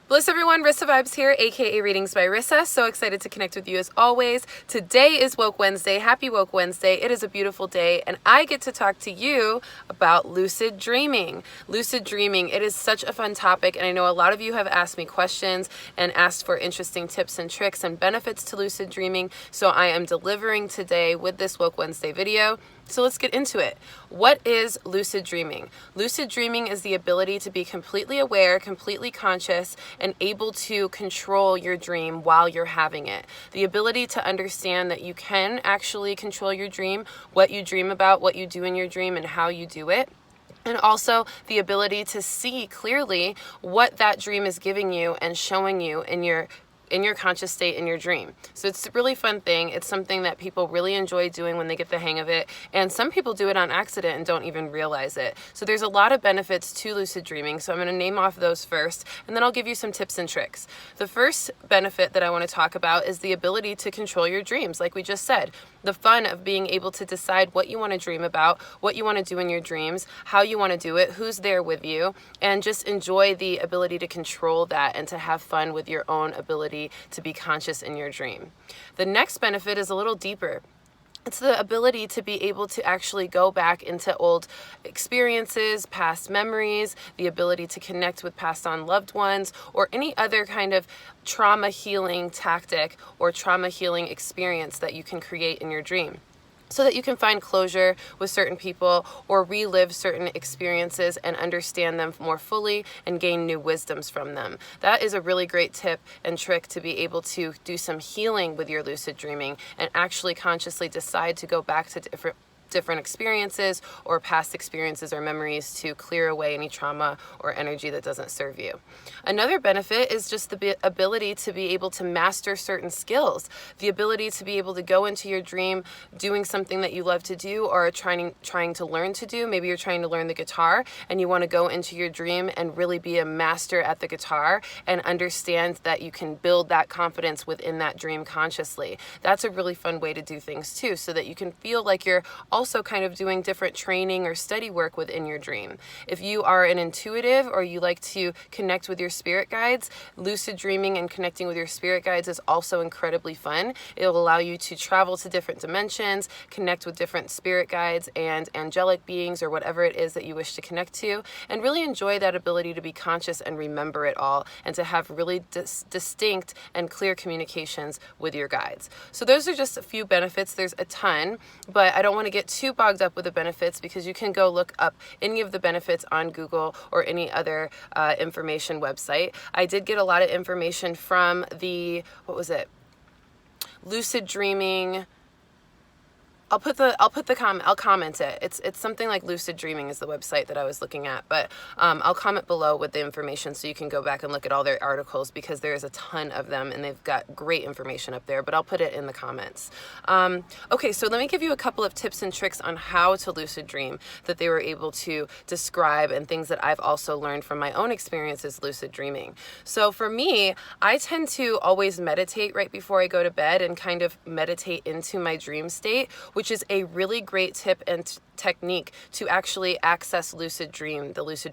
Bliss everyone, Rissa Vibes here, aka Readings by Rissa. So excited to connect with you as always. Today is Woke Wednesday. Happy Woke Wednesday. It is a beautiful day and I get to talk to you about lucid dreaming. Lucid dreaming, it is such a fun topic and I know a lot of you have asked me questions and asked for interesting tips and tricks and benefits to lucid dreaming. So I am delivering today with this Woke Wednesday video. So let's get into it. What is lucid dreaming? Lucid dreaming is the ability to be completely aware, completely conscious, and able to control your dream while you're having it. The ability to understand that you can actually control your dream, what you dream about, what you do in your dream, and how you do it. And also the ability to see clearly what that dream is giving you and showing you in your conscious state in your dream. So it's a really fun thing. It's something that people really enjoy doing when they get the hang of it. And some people do it on accident and don't even realize it. So there's a lot of benefits to lucid dreaming. So I'm going to name off those first, and then I'll give you some tips and tricks. The first benefit that I want to talk about is the ability to control your dreams. Like we just said, the fun of being able to decide what you want to dream about, what you want to do in your dreams, how you want to do it, who's there with you, and just enjoy the ability to control that and to have fun with your own ability to be conscious in your dream. The next benefit is a little deeper. It's the ability to be able to actually go back into old experiences, past memories, the ability to connect with passed on loved ones, or any other kind of trauma healing tactic or trauma healing experience that you can create in your dream, so that you can find closure with certain people or relive certain experiences and understand them more fully and gain new wisdoms from them. That is a really great tip and trick to be able to do some healing with your lucid dreaming and actually consciously decide to go back to different experiences or past experiences or memories to clear away any trauma or energy that doesn't serve you. Another benefit is just the ability to be able to master certain skills, the ability to be able to go into your dream doing something that you love to do or trying to learn to do. Maybe you're trying to learn the guitar and you want to go into your dream and really be a master at the guitar and understand that you can build that confidence within that dream consciously. That's a really fun way to do things too, so that you can feel like you're also kind of doing different training or study work within your dream. If you are an intuitive or you like to connect with your spirit guides, lucid dreaming and connecting with your spirit guides is also incredibly fun. It'll allow you to travel to different dimensions, connect with different spirit guides and angelic beings or whatever it is that you wish to connect to, and really enjoy that ability to be conscious and remember it all and to have really distinct and clear communications with your guides. So those are just a few benefits. There's a ton, but I don't want to get too bogged up with the benefits because you can go look up any of the benefits on Google or any other information website. I did get a lot of information from the, Lucid Dreaming. I'll comment it. It's something like Lucid Dreaming is the website that I was looking at, but I'll comment below with the information so you can go back and look at all their articles because there is a ton of them and they've got great information up there, but I'll put it in the comments. Okay, so let me give you a couple of tips and tricks on how to lucid dream that they were able to describe and things that I've also learned from my own experiences lucid dreaming. So for me, I tend to always meditate right before I go to bed and kind of meditate into my dream state, which is a really great tip and technique to actually access the lucid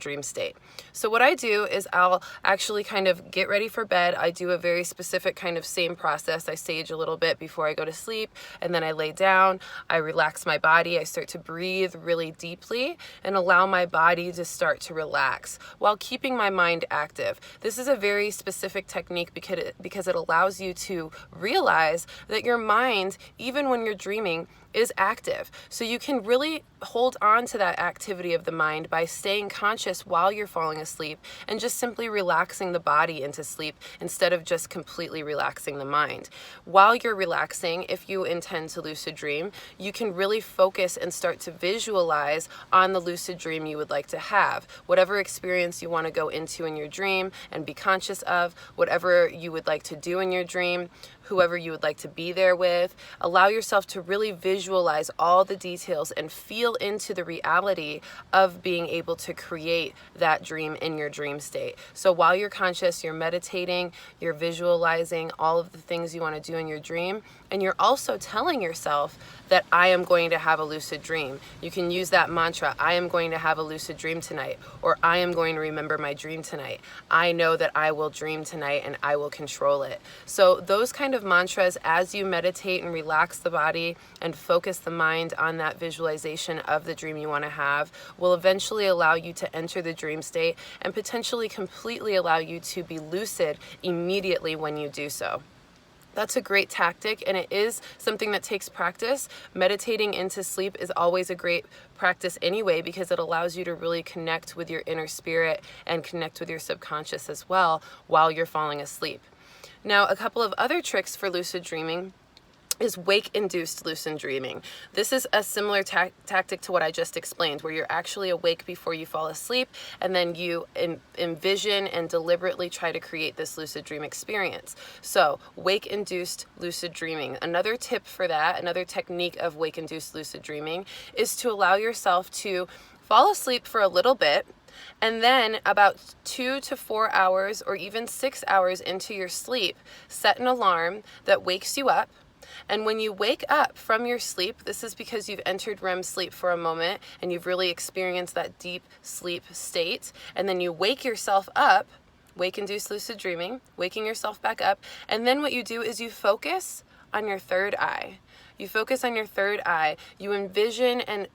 dream state. So what I do is I'll actually kind of get ready for bed. I do a very specific kind of same process. I sage a little bit before I go to sleep, and then I lay down, I relax my body, I start to breathe really deeply and allow my body to start to relax while keeping my mind active. This is a very specific technique because it allows you to realize that your mind, even when you're dreaming, is active. So you can really hold on to that activity of the mind by staying conscious while you're falling asleep and just simply relaxing the body into sleep instead of just completely relaxing the mind. While you're relaxing, if you intend to lucid dream, you can really focus and start to visualize on the lucid dream you would like to have. Whatever experience you want to go into in your dream and be conscious of, whatever you would like to do in your dream, whoever you would like to be there with, allow yourself to really visualize all the details and feel feel into the reality of being able to create that dream in your dream state. So while you're conscious, you're meditating, you're visualizing all of the things you want to do in your dream, and you're also telling yourself that I am going to have a lucid dream. You can use that mantra, I am going to have a lucid dream tonight, or I am going to remember my dream tonight. I know that I will dream tonight and I will control it. So those kind of mantras, as you meditate and relax the body and focus the mind on that visualization of the dream you want to have, will eventually allow you to enter the dream state and potentially completely allow you to be lucid immediately when you do so. That's a great tactic, and it is something that takes practice. Meditating into sleep is always a great practice anyway, because it allows you to really connect with your inner spirit and connect with your subconscious as well while you're falling asleep. Now, a couple of other tricks for lucid dreaming is wake-induced lucid dreaming. This is a similar tactic to what I just explained, where you're actually awake before you fall asleep, and then you envision and deliberately try to create this lucid dream experience. So wake-induced lucid dreaming. Another tip for that, another technique of wake-induced lucid dreaming, is to allow yourself to fall asleep for a little bit, and then about 2 to 4 hours or even 6 hours into your sleep, set an alarm that wakes you up. And when you wake up from your sleep, this is because you've entered REM sleep for a moment and you've really experienced that deep sleep state. And then you wake yourself up, wake-induced lucid dreaming, waking yourself back up. And then what you do is you focus on your third eye. You focus on your third eye. You envision and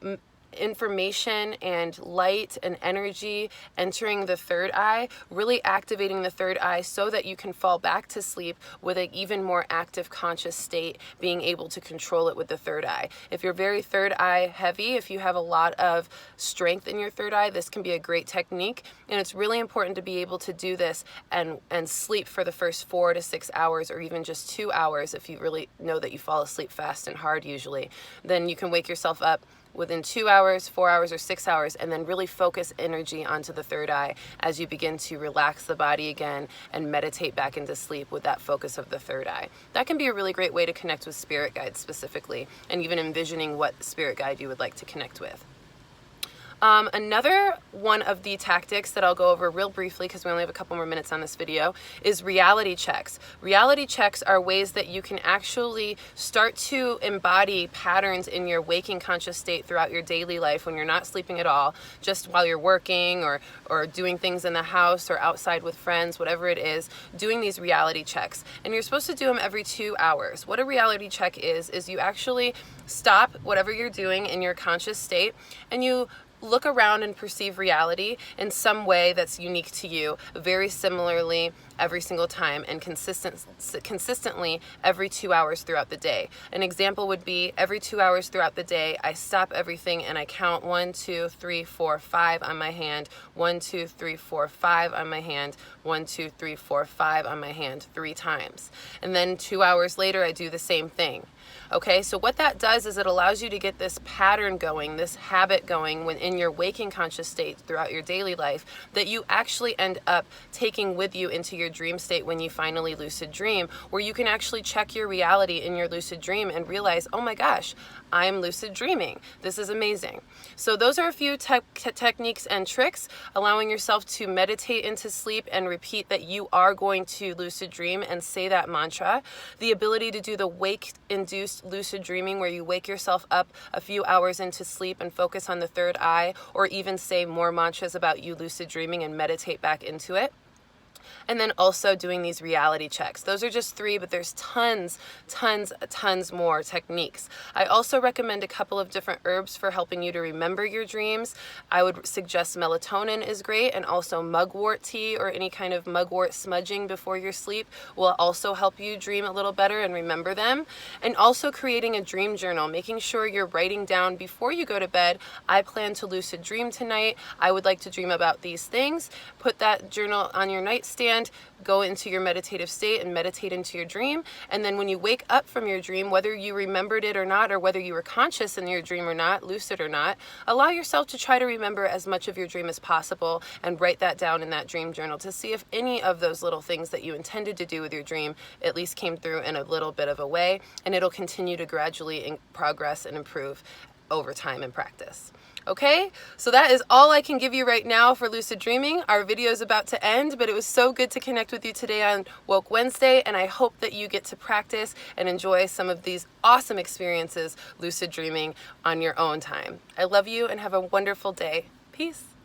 information and light and energy entering the third eye, really activating the third eye so that you can fall back to sleep with an even more active conscious state, being able to control it with the third eye. If you're very third eye heavy, if you have a lot of strength in your third eye, this can be a great technique, and it's really important to be able to do this and sleep for the first 4 to 6 hours, or even just 2 hours if you really know that you fall asleep fast and hard usually. Then you can wake yourself up within 2 hours, 4 hours, or 6 hours, and then really focus energy onto the third eye as you begin to relax the body again and meditate back into sleep with that focus of the third eye. That can be a really great way to connect with spirit guides specifically, and even envisioning what spirit guide you would like to connect with. Another one of the tactics that I'll go over real briefly, because we only have a couple more minutes on this video, is reality checks. Reality checks are ways that you can actually start to embody patterns in your waking conscious state throughout your daily life when you're not sleeping at all, just while you're working or doing things in the house or outside with friends, whatever it is, doing these reality checks. And you're supposed to do them every 2 hours. What a reality check is you actually stop whatever you're doing in your conscious state and you look around and perceive reality in some way that's unique to you, very similarly every single time, and consistently every 2 hours throughout the day. An example would be every 2 hours throughout the day, I stop everything and I count 1, 2, 3, 4, 5 on my hand, 1, 2, 3, 4, 5 on my hand, 1, 2, 3, 4, 5 on my hand 3 times. And then 2 hours later, I do the same thing. Okay, so what that does is it allows you to get this pattern going, this habit going when in your waking conscious state throughout your daily life, that you actually end up taking with you into your dream state when you finally lucid dream, where you can actually check your reality in your lucid dream and realize, oh my gosh, I'm lucid dreaming. This is amazing. So those are a few techniques and tricks, allowing yourself to meditate into sleep and repeat that you are going to lucid dream and say that mantra. The ability to do the wake-induced lucid dreaming, where you wake yourself up a few hours into sleep and focus on the third eye, or even say more mantras about you lucid dreaming and meditate back into it. And then also doing these reality checks. Those are just 3, but there's tons more techniques. I also recommend a couple of different herbs for helping you to remember your dreams. I would suggest melatonin is great, and also mugwort tea or any kind of mugwort smudging before your sleep will also help you dream a little better and remember them. And also creating a dream journal, making sure you're writing down before you go to bed, I plan to lucid dream tonight. I would like to dream about these things. Put that journal on your nightstand, go into your meditative state and meditate into your dream. And then when you wake up from your dream, whether you remembered it or not, or whether you were conscious in your dream or not, lucid or not, allow yourself to try to remember as much of your dream as possible and write that down in that dream journal to see if any of those little things that you intended to do with your dream at least came through in a little bit of a way, and it'll continue to gradually progress and improve over time and practice. Okay, so that is all I can give you right now for lucid dreaming. Our video is about to end, but it was so good to connect with you today on Woke Wednesday, and I hope that you get to practice and enjoy some of these awesome experiences lucid dreaming on your own time. I love you and have a wonderful day. Peace.